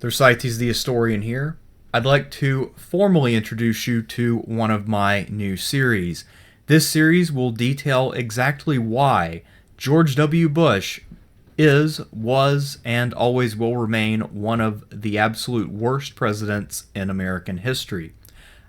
Thersites the Historian here. I'd like to formally introduce you to one of my new series. This series will detail exactly why George W. Bush is, was, and always will remain one of the absolute worst presidents in American history.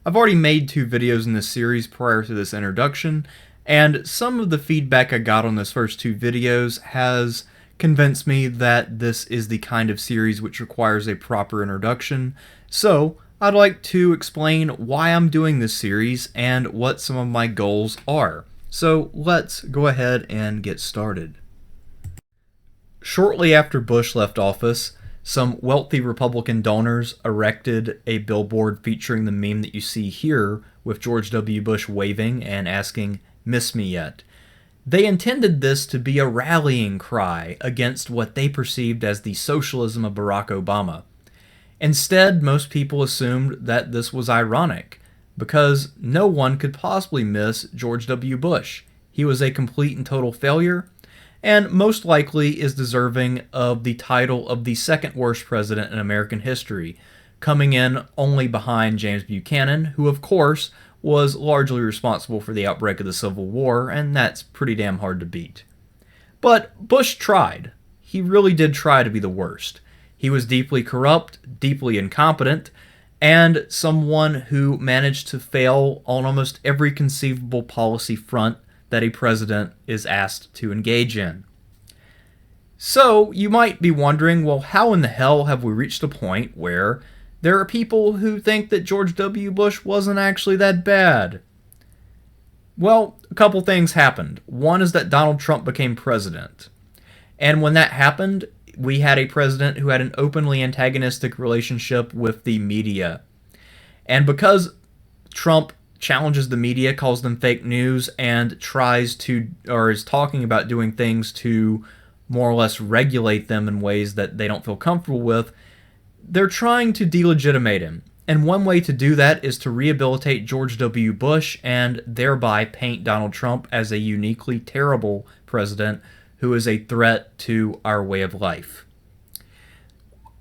I've already made 2 videos in this series prior to this introduction, and some of the feedback I got on those first 2 videos has convinced me that this is the kind of series which requires a proper introduction. So, I'd like to explain why I'm doing this series and what some of my goals are. So, let's go ahead and get started. Shortly after Bush left office, some wealthy Republican donors erected a billboard featuring the meme that you see here with George W. Bush waving and asking, "Miss me yet?" They intended this to be a rallying cry against what they perceived as the socialism of Barack Obama. Instead, most people assumed that this was ironic, because no one could possibly miss George W. Bush. He was a complete and total failure, and most likely is deserving of the title of the second worst president in American history, coming in only behind James Buchanan, who of course was largely responsible for the outbreak of the Civil War, and that's pretty damn hard to beat. But Bush tried. He really did try to be the worst. He was deeply corrupt, deeply incompetent, and someone who managed to fail on almost every conceivable policy front that a president is asked to engage in. So, you might be wondering, well, how in the hell have we reached a point where there are people who think that George W. Bush wasn't actually that bad? Well, a couple things happened. One is that Donald Trump became president. And when that happened, we had a president who had an openly antagonistic relationship with the media. And because Trump challenges the media, calls them fake news, and tries to, or is talking about doing things to more or less regulate them in ways that they don't feel comfortable with, they're trying to delegitimate him. And one way to do that is to rehabilitate George W. Bush and thereby paint Donald Trump as a uniquely terrible president who is a threat to our way of life.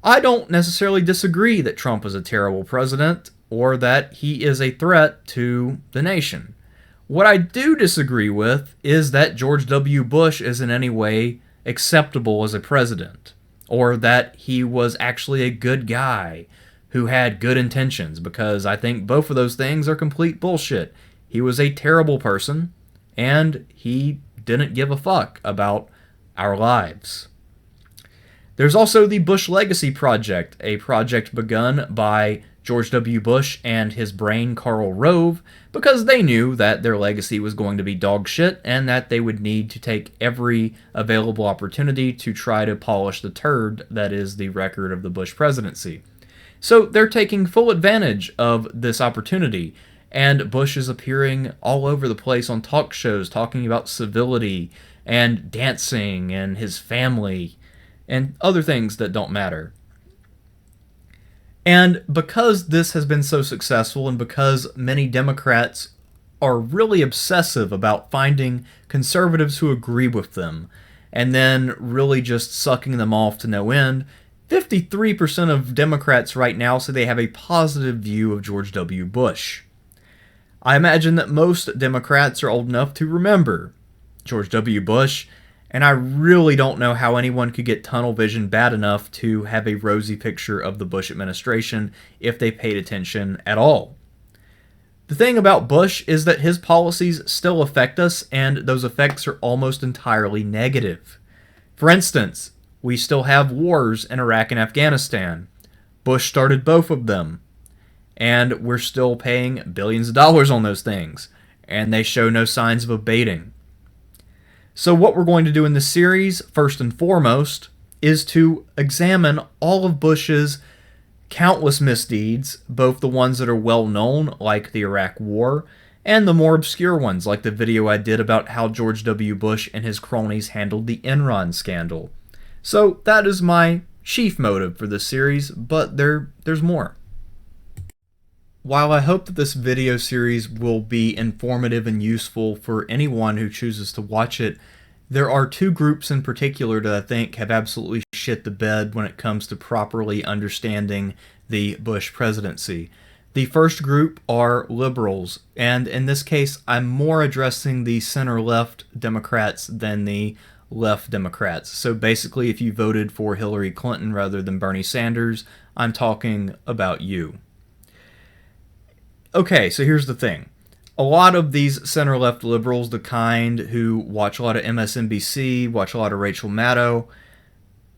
I don't necessarily disagree that Trump is a terrible president or that he is a threat to the nation. What I do disagree with is that George W. Bush is in any way acceptable as a president, or that he was actually a good guy who had good intentions, because I think both of those things are complete bullshit. He was a terrible person, and he didn't give a fuck about our lives. There's also the Bush Legacy Project, a project begun by George W. Bush and his brain Karl Rove, because they knew that their legacy was going to be dog shit and that they would need to take every available opportunity to try to polish the turd that is the record of the Bush presidency. So they're taking full advantage of this opportunity, and Bush is appearing all over the place on talk shows talking about civility and dancing and his family and other things that don't matter. And because this has been so successful, and because many Democrats are really obsessive about finding conservatives who agree with them, and then really just sucking them off to no end, 53% of Democrats right now say they have a positive view of George W. Bush. I imagine that most Democrats are old enough to remember George W. Bush, and I really don't know how anyone could get tunnel vision bad enough to have a rosy picture of the Bush administration if they paid attention at all. The thing about Bush is that his policies still affect us, and those effects are almost entirely negative. For instance, we still have wars in Iraq and Afghanistan. Bush started both of them, and we're still paying billions of dollars on those things, and they show no signs of abating. So what we're going to do in this series, first and foremost, is to examine all of Bush's countless misdeeds, both the ones that are well known, like the Iraq War, and the more obscure ones, like the video I did about how George W. Bush and his cronies handled the Enron scandal. So that is my chief motive for this series, but there's more. While I hope that this video series will be informative and useful for anyone who chooses to watch it, There are two groups in particular that I think have absolutely shit the bed when it comes to properly understanding the Bush presidency. The first group are liberals, and in this case, I'm more addressing the center-left Democrats than the left Democrats. So basically, if you voted for Hillary Clinton rather than Bernie Sanders, I'm talking about you. Okay, so here's the thing. A lot of these center-left liberals, the kind who watch a lot of MSNBC, watch a lot of Rachel Maddow,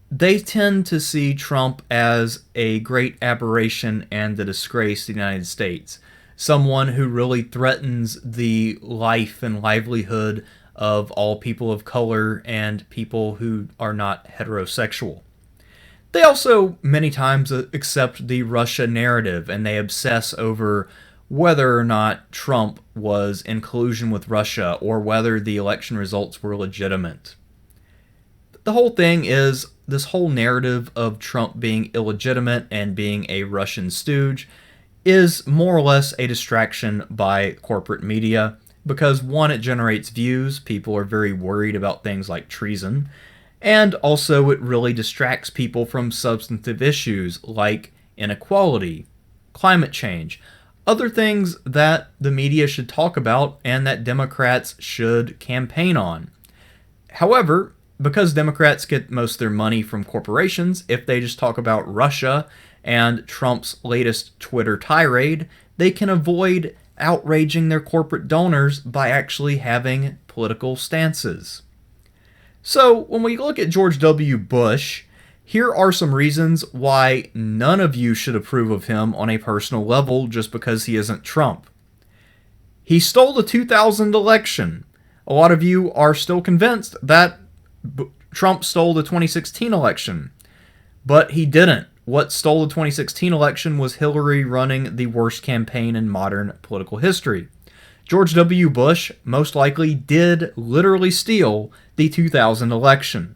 they tend to see Trump as a great aberration and a disgrace to the United States. Someone who really threatens the life and livelihood of all people of color and people who are not heterosexual. They also many times accept the Russia narrative, and they obsess over whether or not Trump was in collusion with Russia or whether the election results were legitimate. The whole thing is this whole narrative of Trump being illegitimate and being a Russian stooge is more or less a distraction by corporate media because, one, it generates views. People are very worried about things like treason. And also it really distracts people from substantive issues like inequality, climate change, other things that the media should talk about and that Democrats should campaign on. However, because Democrats get most of their money from corporations, if they just talk about Russia and Trump's latest Twitter tirade, they can avoid outraging their corporate donors by actually having political stances. So, when we look at George W. Bush, here are some reasons why none of you should approve of him on a personal level just because he isn't Trump. He stole the 2000 election. A lot of you are still convinced that Trump stole the 2016 election, but he didn't. What stole the 2016 election was Hillary running the worst campaign in modern political history. George W. Bush most likely did literally steal the 2000 election.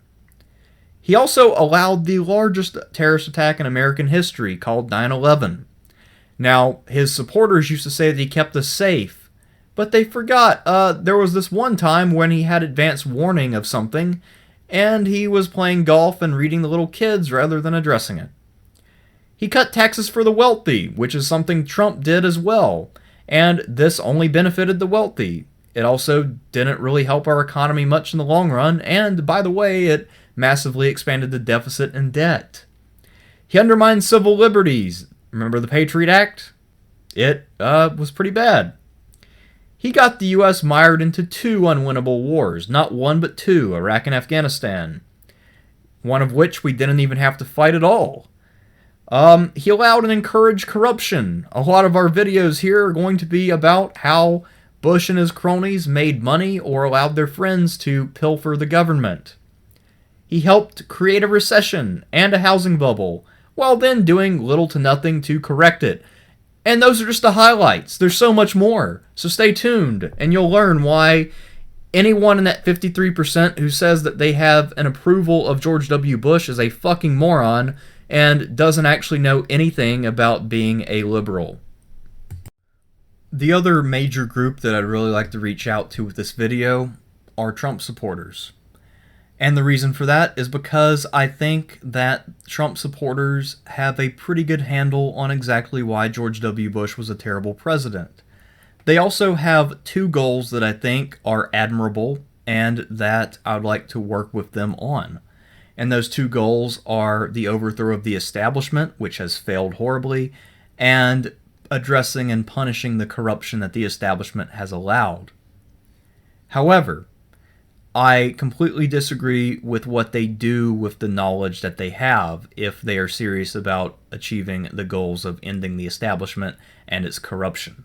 He also allowed the largest terrorist attack in American history, called 9/11. Now, his supporters used to say that he kept us safe, but they forgot there was this one time when he had advance warning of something, and he was playing golf and reading to little kids rather than addressing it. He cut taxes for the wealthy, which is something Trump did as well, and this only benefited the wealthy. It also didn't really help our economy much in the long run, and by the way, it massively expanded the deficit and debt. He undermined civil liberties. Remember the Patriot Act? It was pretty bad. He got the U.S. mired into two unwinnable wars, not one but two, Iraq and Afghanistan, one of which we didn't even have to fight at all. He allowed and encouraged corruption. A lot of our videos here are going to be about how Bush and his cronies made money or allowed their friends to pilfer the government. He helped create a recession and a housing bubble, while then doing little to nothing to correct it. And those are just the highlights. There's so much more. So stay tuned, and you'll learn why anyone in that 53% who says that they have an approval of George W. Bush is a fucking moron and doesn't actually know anything about being a liberal. The other major group that I'd really like to reach out to with this video are Trump supporters. And the reason for that is because I think that Trump supporters have a pretty good handle on exactly why George W. Bush was a terrible president. They also have two goals that I think are admirable and that I'd like to work with them on. And those two goals are the overthrow of the establishment, which has failed horribly, and addressing and punishing the corruption that the establishment has allowed. However, I completely disagree with what they do with the knowledge that they have if they are serious about achieving the goals of ending the establishment and its corruption.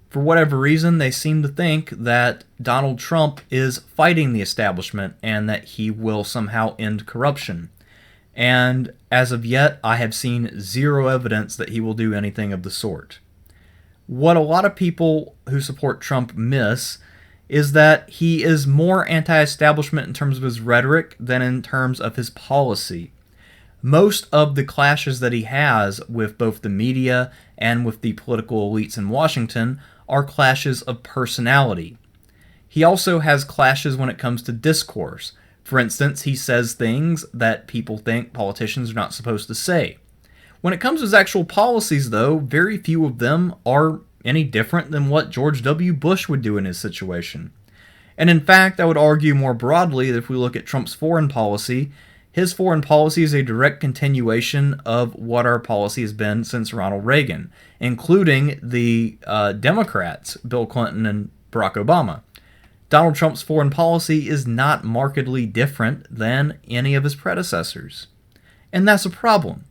For whatever reason, they seem to think that Donald Trump is fighting the establishment and that he will somehow end corruption. And as of yet, I have seen zero evidence that he will do anything of the sort. What a lot of people who support Trump miss is that he is more anti-establishment in terms of his rhetoric than in terms of his policy. Most of the clashes that he has with both the media and with the political elites in Washington are clashes of personality. He also has clashes when it comes to discourse. For instance, he says things that people think politicians are not supposed to say. When it comes to his actual policies, though, very few of them are any different than what George W. Bush would do in his situation. And in fact, I would argue more broadly that if we look at Trump's foreign policy, his foreign policy is a direct continuation of what our policy has been since Ronald Reagan, including the Democrats, Bill Clinton and Barack Obama. Donald Trump's foreign policy is not markedly different than any of his predecessors. And that's a problem.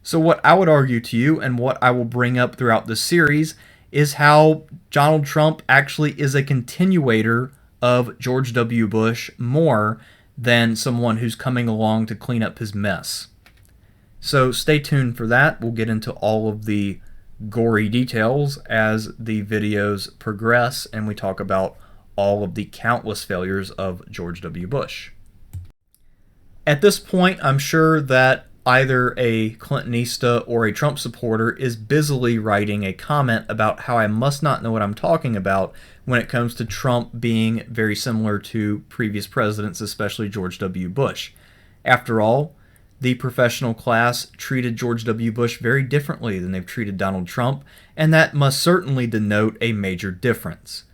So what I would argue to you, and what I will bring up throughout this series, is how Donald Trump actually is a continuator of George W. Bush more than someone who's coming along to clean up his mess. So stay tuned for that. We'll get into all of the gory details as the videos progress and we talk about all of the countless failures of George W. Bush. At this point, I'm sure that either a Clintonista or a Trump supporter is busily writing a comment about how I must not know what I'm talking about when it comes to Trump being very similar to previous presidents, especially George W. Bush. After all, the professional class treated George W. Bush very differently than they've treated Donald Trump, and that must certainly denote a major difference.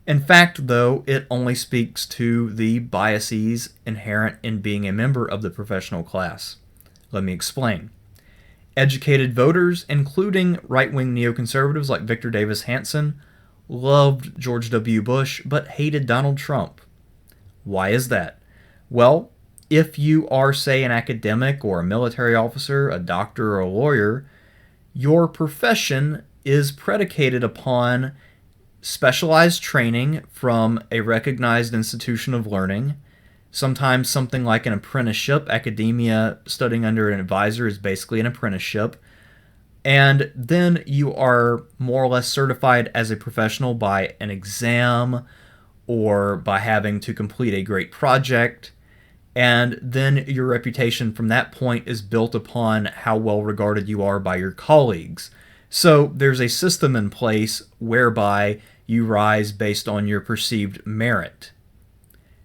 In fact, though, it only speaks to the biases inherent in being a member of the professional class. Let me explain. Educated voters, including right-wing neoconservatives like Victor Davis Hanson, loved George W. Bush but hated Donald Trump. Why is that? Well, if you are, say, an academic or a military officer, a doctor or a lawyer, your profession is predicated upon specialized training from a recognized institution of learning. Sometimes something like an apprenticeship. Academia, studying under an advisor, is basically an apprenticeship. And then you are more or less certified as a professional by an exam or by having to complete a great project. And then your reputation from that point is built upon how well regarded you are by your colleagues. So there's a system in place whereby you rise based on your perceived merit.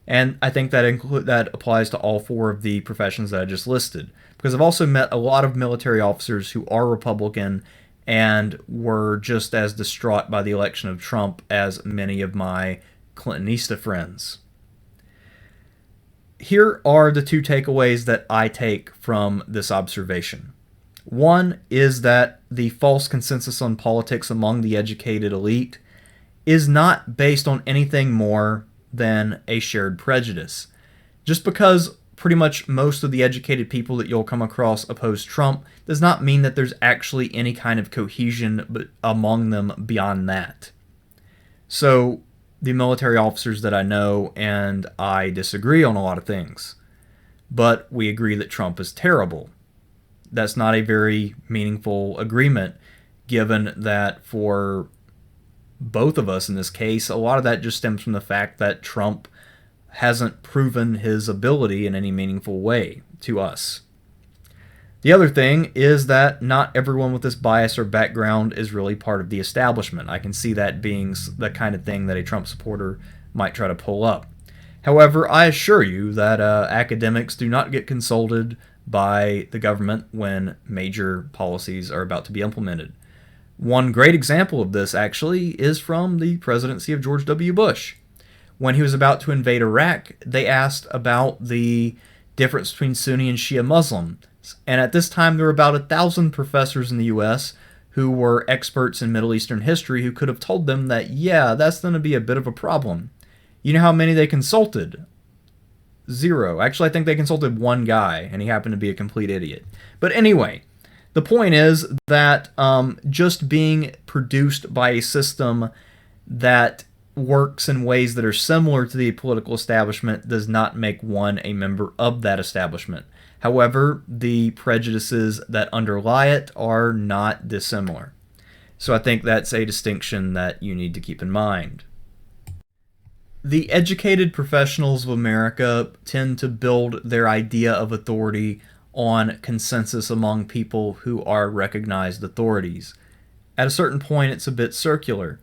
And I think that applies to all four of the professions that I just listed. Because I've also met a lot of military officers who are Republican and were just as distraught by the election of Trump as many of my Clintonista friends. Here are the two takeaways that I take from this observation. One is that the false consensus on politics among the educated elite is not based on anything more than a shared prejudice. Just because pretty much most of the educated people that you'll come across oppose Trump does not mean that there's actually any kind of cohesion among them beyond that. So the military officers that I know and I disagree on a lot of things, but we agree that Trump is terrible. That's not a very meaningful agreement, given that for both of us in this case, a lot of that just stems from the fact that Trump hasn't proven his ability in any meaningful way to us. The other thing is that not everyone with this bias or background is really part of the establishment. I can see that being the kind of thing that a Trump supporter might try to pull up. However, I assure you that academics do not get consulted by the government when major policies are about to be implemented. One great example of this, actually, is from the presidency of George W. Bush. When he was about to invade Iraq, they asked about the difference between Sunni and Shia Muslims. And at this time, there were about 1,000 professors in the U.S. who were experts in Middle Eastern history who could have told them that, yeah, that's going to be a bit of a problem. You know how many they consulted? 0. Actually, I think they consulted one guy, and he happened to be a complete idiot. But anyway, the point is that just being produced by a system that works in ways that are similar to the political establishment does not make one a member of that establishment. However, the prejudices that underlie it are not dissimilar. So I think that's a distinction that you need to keep in mind. The educated professionals of America tend to build their idea of authority on consensus among people who are recognized authorities. At a certain point, it's a bit circular.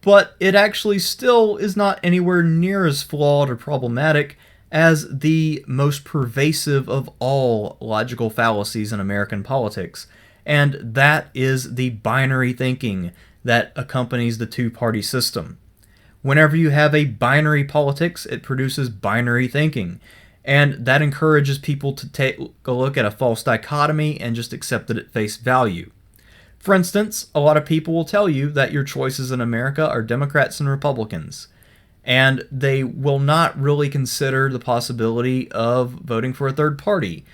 but it actually still is not anywhere near as flawed or problematic as the most pervasive of all logical fallacies in American politics, and that is the binary thinking that accompanies the two-party system. Whenever you have a binary politics, it produces binary thinking, and that encourages people to take a look at a false dichotomy and just accept it at face value. For instance, a lot of people will tell you that your choices in America are Democrats and Republicans, and they will not really consider the possibility of voting for a third party,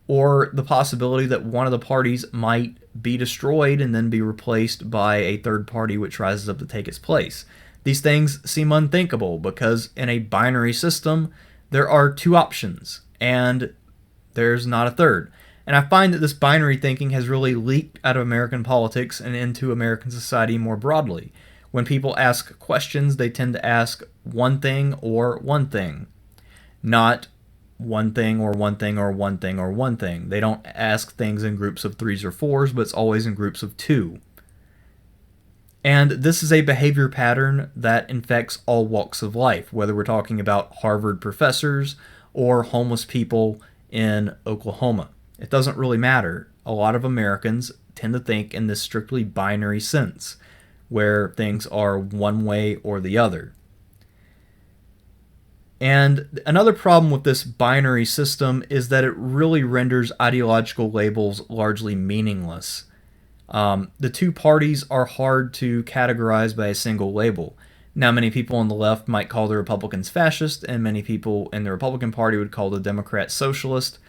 or the possibility that one of the parties might be destroyed and then be replaced by a third party which rises up to take its place. These things seem unthinkable because in a binary system, there are two options, and there's not a third. And I find that this binary thinking has really leaked out of American politics and into American society more broadly. When people ask questions, they tend to ask one thing or one thing, not one thing or one thing or one thing or one thing. They don't ask things in groups of threes or fours, but it's always in groups of two. And this is a behavior pattern that infects all walks of life, whether we're talking about Harvard professors or homeless people in Oklahoma. It doesn't really matter. A lot of Americans tend to think in this strictly binary sense, where things are one way or the other. And another problem with this binary system is that it really renders ideological labels largely meaningless. The two parties are hard to categorize by a single label. Now, many people on the left might call the Republicans fascist, and many people in the Republican Party would call the Democrats socialist,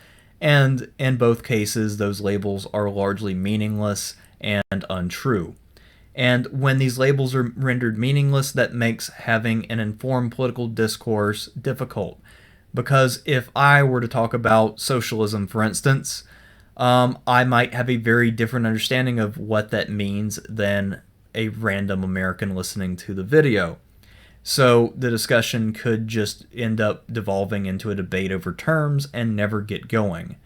and in both cases, those labels are largely meaningless and untrue. And when these labels are rendered meaningless, that makes having an informed political discourse difficult. Because if I were to talk about socialism, for instance, I might have a very different understanding of what that means than a random American listening to the video. So the discussion could just end up devolving into a debate over terms and never get going.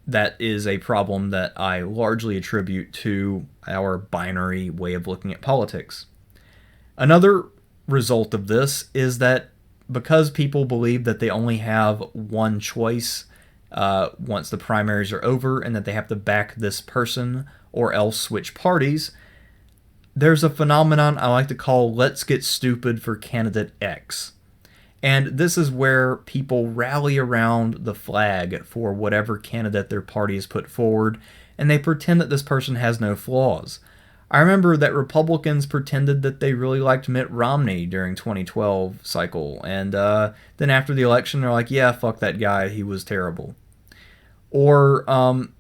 That is a problem that I largely attribute to our binary way of looking at politics. Another result of this is that because people believe that they only have one choice once the primaries are over and that they have to back this person or else switch parties, there's a phenomenon I like to call let's get stupid for candidate X. And this is where people rally around the flag for whatever candidate their party has put forward, and they pretend that this person has no flaws. I remember that Republicans pretended that they really liked Mitt Romney during 2012 cycle, and then after the election they're like, yeah, fuck that guy, he was terrible. Or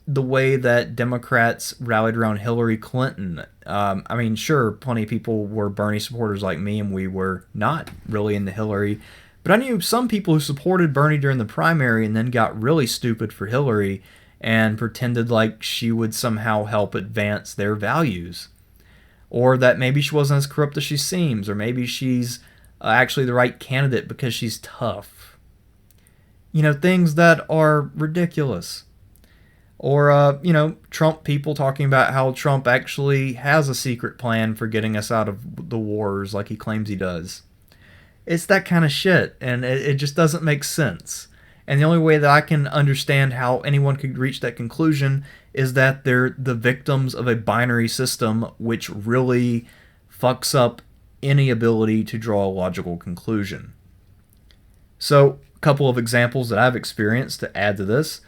the way that Democrats rallied around Hillary Clinton. I mean, sure, plenty of people were Bernie supporters like me, and we were not really into Hillary. But I knew some people who supported Bernie during the primary and then got really stupid for Hillary and pretended like she would somehow help advance their values. Or that maybe she wasn't as corrupt as she seems, or maybe she's actually the right candidate because she's tough. You know, things that are ridiculous. Or, Trump people talking about how Trump actually has a secret plan for getting us out of the wars like he claims he does. It's that kind of shit, and it just doesn't make sense. And the only way that I can understand how anyone could reach that conclusion is that they're the victims of a binary system which really fucks up any ability to draw a logical conclusion. So, a couple of examples that I've experienced to add to this.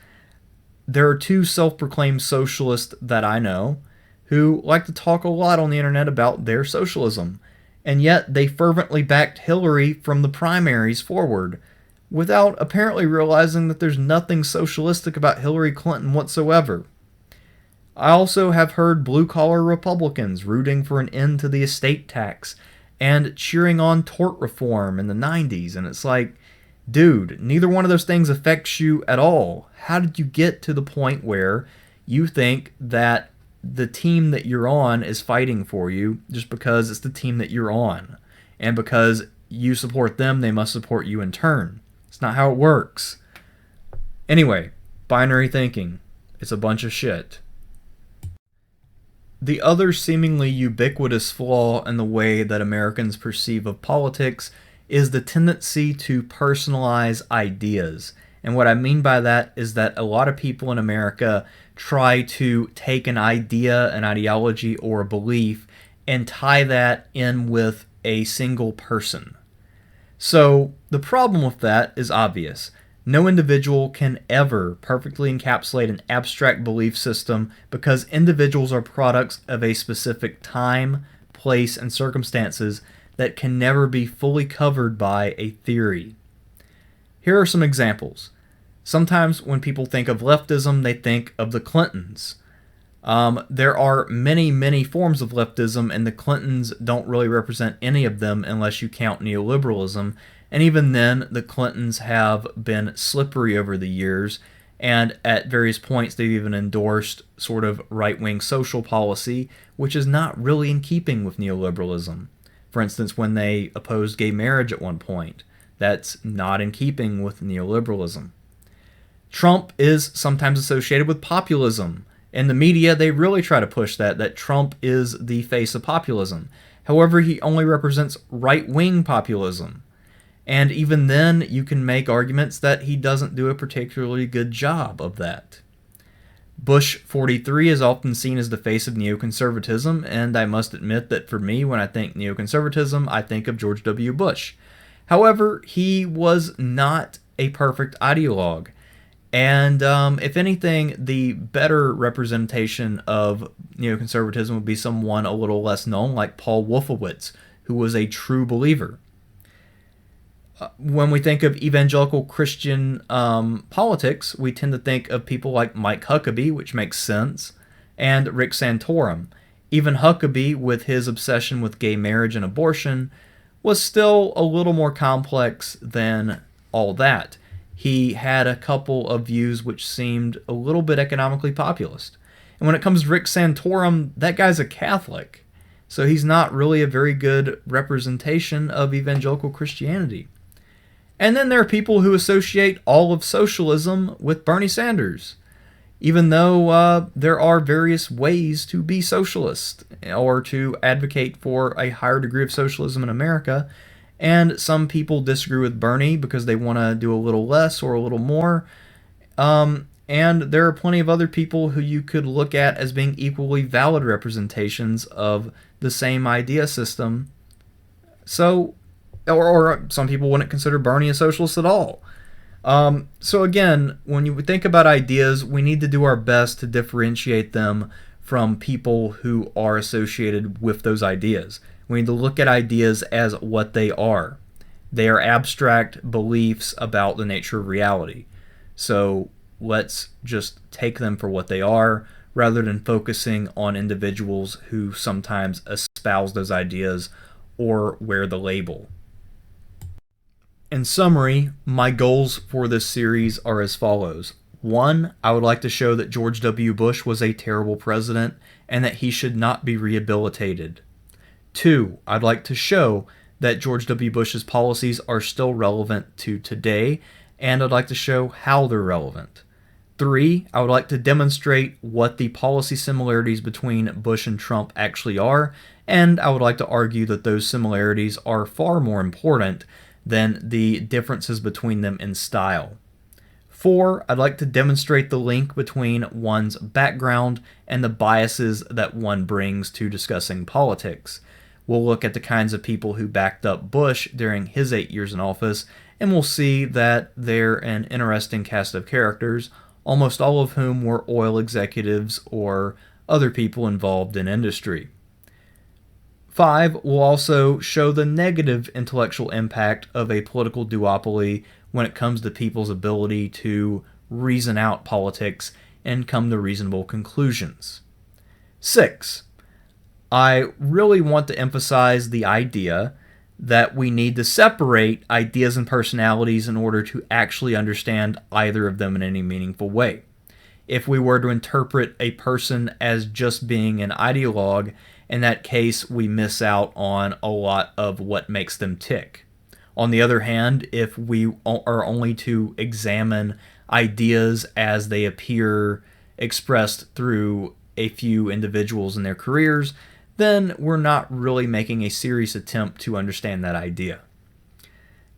There are two self-proclaimed socialists that I know who like to talk a lot on the internet about their socialism, and yet they fervently backed Hillary from the primaries forward, without apparently realizing that there's nothing socialistic about Hillary Clinton whatsoever. I also have heard blue-collar Republicans rooting for an end to the estate tax and cheering on tort reform in the 90s, and it's like, dude, neither one of those things affects you at all. How did you get to the point where you think that the team that you're on is fighting for you just because it's the team that you're on? And because you support them, they must support you in turn. It's not how it works. Anyway, binary thinking. It's a bunch of shit. The other seemingly ubiquitous flaw in the way that Americans perceive of politics is the tendency to personalize ideas. And what I mean by that is that a lot of people in America try to take an idea, an ideology, or a belief and tie that in with a single person. So the problem with that is obvious. No individual can ever perfectly encapsulate an abstract belief system because individuals are products of a specific time, place, and circumstances that can never be fully covered by a theory. Here are some examples. Sometimes when people think of leftism, they think of the Clintons. There are many, many forms of leftism, and the Clintons don't really represent any of them unless you count neoliberalism. And even then, the Clintons have been slippery over the years, and at various points, they've even endorsed sort of right wing social policy, which is not really in keeping with neoliberalism. For instance, when they opposed gay marriage at one point, that's not in keeping with neoliberalism. Trump is sometimes associated with populism. In the media, they really try to push that Trump is the face of populism. However, he only represents right-wing populism. And even then, you can make arguments that he doesn't do a particularly good job of that. Bush 43 is often seen as the face of neoconservatism, and I must admit that for me, when I think neoconservatism, I think of George W. Bush. However, he was not a perfect ideologue. And if anything, the better representation of neoconservatism would be someone a little less known, like Paul Wolfowitz, who was a true believer. When we think of evangelical Christian politics, we tend to think of people like Mike Huckabee, which makes sense, and Rick Santorum. Even Huckabee, with his obsession with gay marriage and abortion, was still a little more complex than all that. He had a couple of views which seemed a little bit economically populist. And when it comes to Rick Santorum, that guy's a Catholic. So he's not really a very good representation of evangelical Christianity. And then there are people who associate all of socialism with Bernie Sanders, even though there are various ways to be socialist or to advocate for a higher degree of socialism in America. And some people disagree with Bernie because they want to do a little less or a little more. And there are plenty of other people who you could look at as being equally valid representations of the same idea system. So, or some people wouldn't consider Bernie a socialist at all. So again, when you think about ideas, we need to do our best to differentiate them from people who are associated with those ideas. We need to look at ideas as what they are. They are abstract beliefs about the nature of reality. So let's just take them for what they are, rather than focusing on individuals who sometimes espouse those ideas or wear the label. In summary, my goals for this series are as follows. 1, I would like to show that George W. Bush was a terrible president and that he should not be rehabilitated. 2, I'd like to show that George W. Bush's policies are still relevant to today, and I'd like to show how they're relevant. 3, I would like to demonstrate what the policy similarities between Bush and Trump actually are, and I would like to argue that those similarities are far more important than the differences between them in style. 4, I'd like to demonstrate the link between one's background and the biases that one brings to discussing politics. We'll look at the kinds of people who backed up Bush during his 8 years in office, and we'll see that they're an interesting cast of characters, almost all of whom were oil executives or other people involved in industry. 5, we'll also show the negative intellectual impact of a political duopoly when it comes to people's ability to reason out politics and come to reasonable conclusions. 6, I really want to emphasize the idea that we need to separate ideas and personalities in order to actually understand either of them in any meaningful way. If we were to interpret a person as just being an ideologue, in that case, we miss out on a lot of what makes them tick. On the other hand, if we are only to examine ideas as they appear expressed through a few individuals in their careers, then we're not really making a serious attempt to understand that idea.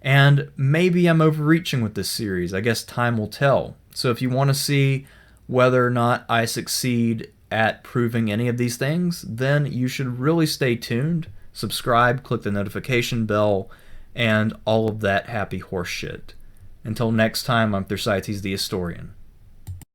And maybe I'm overreaching with this series. I guess time will tell. So if you want to see whether or not I succeed at proving any of these things, then you should really stay tuned, subscribe, click the notification bell, and all of that happy horse shit. Until next time, I'm Thersites the Historian.